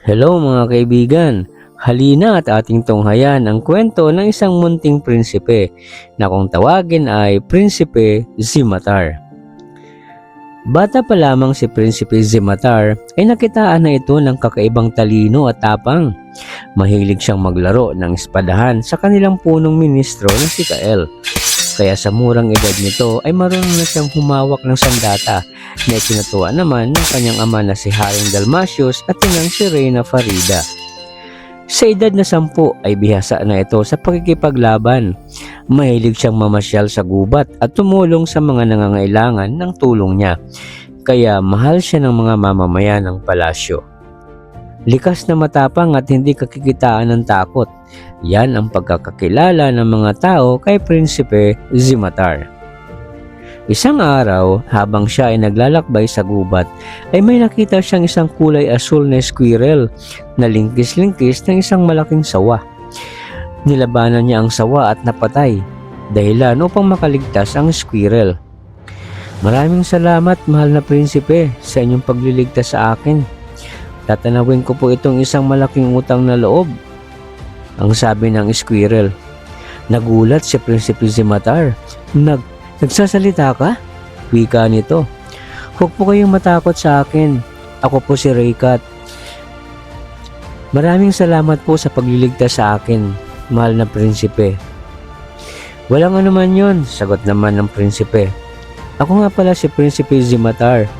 Hello mga kaibigan, halina at ating tunghayan ang kwento ng isang munting prinsipe na kung tawagin ay Prinsipe Zimatar. Bata pa lamang si Prinsipe Zimatar ay nakitaan na ito ng kakaibang talino at tapang. Mahilig siyang maglaro ng espadahan sa kanilang punong ministro na si Kael. Kaya sa murang edad nito ay marunong na siyang humawak ng sandata na itinatuwa naman ng kanyang ama na si Haring Dalmasius at inang si Reyna Farida. Sa edad na 10 ay bihasa na ito sa pakikipaglaban. Mahilig siyang mamasyal sa gubat at tumulong sa mga nangangailangan ng tulong niya. Kaya mahal siya ng mga mamamayan ng palasyo. Likas na matapang at hindi kakikitaan ng takot. Yan ang pagkakakilala ng mga tao kay Prinsipe Zimatar. Isang araw, habang siya ay naglalakbay sa gubat, ay may nakita siyang isang kulay asul na squirrel na lingkis-lingkis ng isang malaking sawa. Nilabanan niya ang sawa at napatay, dahilan upang makaligtas ang squirrel. "Maraming salamat, mahal na prinsipe, sa inyong pagliligtas sa akin. Tatanawin ko po itong isang malaking utang na loob," ang sabi ng squirrel. Nagulat si Prinsipe Zimatar. Nagsasalita ka?" Wika nito. "Huwag po kayong matakot sa akin. Ako po si Raycat. Maraming salamat po sa pagliligtas sa akin, mahal na prinsipe." "Walang anuman yon," sagot naman ng prinsipe. "Ako nga pala si Prinsipe Zimatar.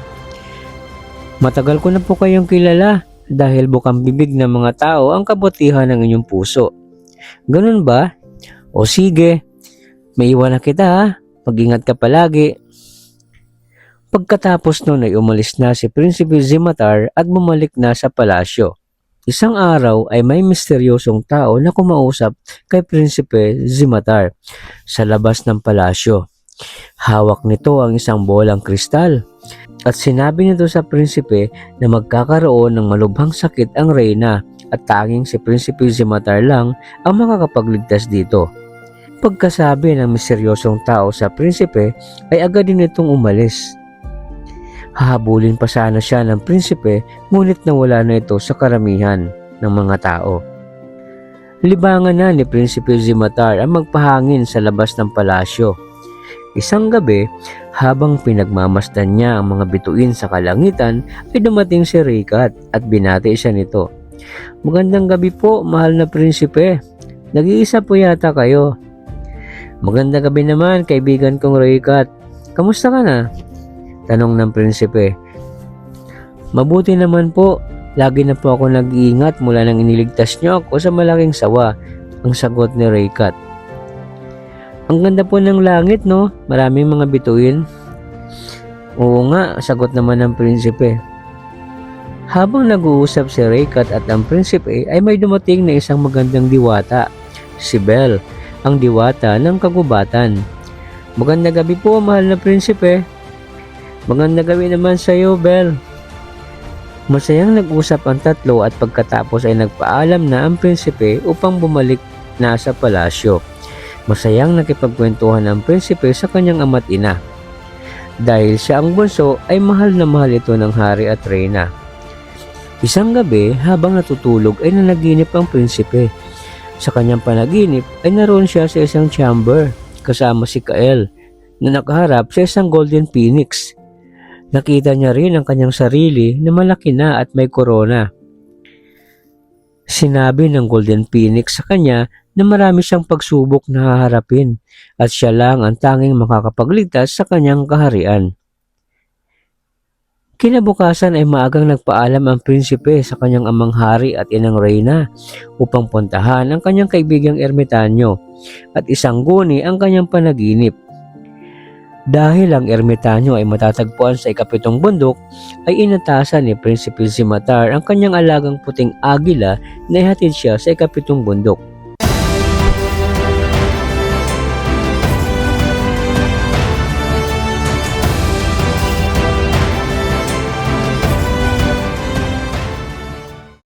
Matagal ko na po kayong kilala dahil bukang bibig ng mga tao ang kabutihan ng inyong puso. Ganun ba? O sige, may iwan na kita ha. Mag-ingat ka palagi." Pagkatapos nun ay umalis na si Prinsipe Zimatar at bumalik na sa palasyo. Isang araw ay may misteryosong tao na kumausap kay Prinsipe Zimatar sa labas ng palasyo. Hawak nito ang isang bolang kristal at sinabi nito sa prinsipe na magkakaroon ng malubhang sakit ang reyna at tanging si Prinsipe Zimatar lang ang makakapagligtas dito. Pagkasabi ng misteryosong tao sa prinsipe ay agad din itong umalis. Hahabulin pa sana siya ng prinsipe ngunit nawala na ito sa karamihan ng mga tao. Libangan na ni Prinsipe Zimatar ang magpahangin sa labas ng palasyo. Isang gabi, habang pinagmamasdan niya ang mga bituin sa kalangitan, ay dumating si Raycat at binati siya nito. "Magandang gabi po, mahal na prinsipe. Nag-iisa po yata kayo." "Magandang gabi naman, kaibigan kong Raycat. Kamusta ka na?" tanong ng prinsipe. "Mabuti naman po. Lagi na po ako nag-iingat mula nang iniligtas niyo ako sa malaking sawa," ang sagot ni Raycat. "Ang ganda po ng langit, no? Maraming mga bituin." "Oo nga," sagot naman ng prinsipe. Habang nag-uusap si Raycat at ang prinsipe ay may dumating na isang magandang diwata, si Belle, ang diwata ng kagubatan. "Magandang gabi po, mahal na prinsipe." "Magandang gabi naman sa iyo, Belle." Masayang nag-usap ang tatlo at pagkatapos ay nagpaalam na ang prinsipe upang bumalik na sa palasyo. Masayang nakipagkwentuhan ang prinsipe sa kanyang ama't ina. Dahil siya ang bunso ay mahal na mahal ito ng hari at reyna. Isang gabi habang natutulog ay nanaginip ang prinsipe. Sa kanyang panaginip ay naroon siya sa isang chamber kasama si Kael na nakaharap sa isang golden phoenix. Nakita niya rin ang kanyang sarili na malaki na at may korona. Sinabi ng golden phoenix sa kanya na marami siyang pagsubok na haharapin at siya lang ang tanging makakapagligtas sa kanyang kaharian. Kinabukasan ay maagang nagpaalam ang prinsipe sa kanyang amang hari at inang reyna upang puntahan ang kanyang kaibigang ermitanyo at isangguni ang kanyang panaginip. Dahil ang ermitanyo ay matatagpuan sa ikapitong bundok, ay inatasan ni Prinsipe Zimatar ang kanyang alagang puting agila na ihatid siya sa ikapitong bundok.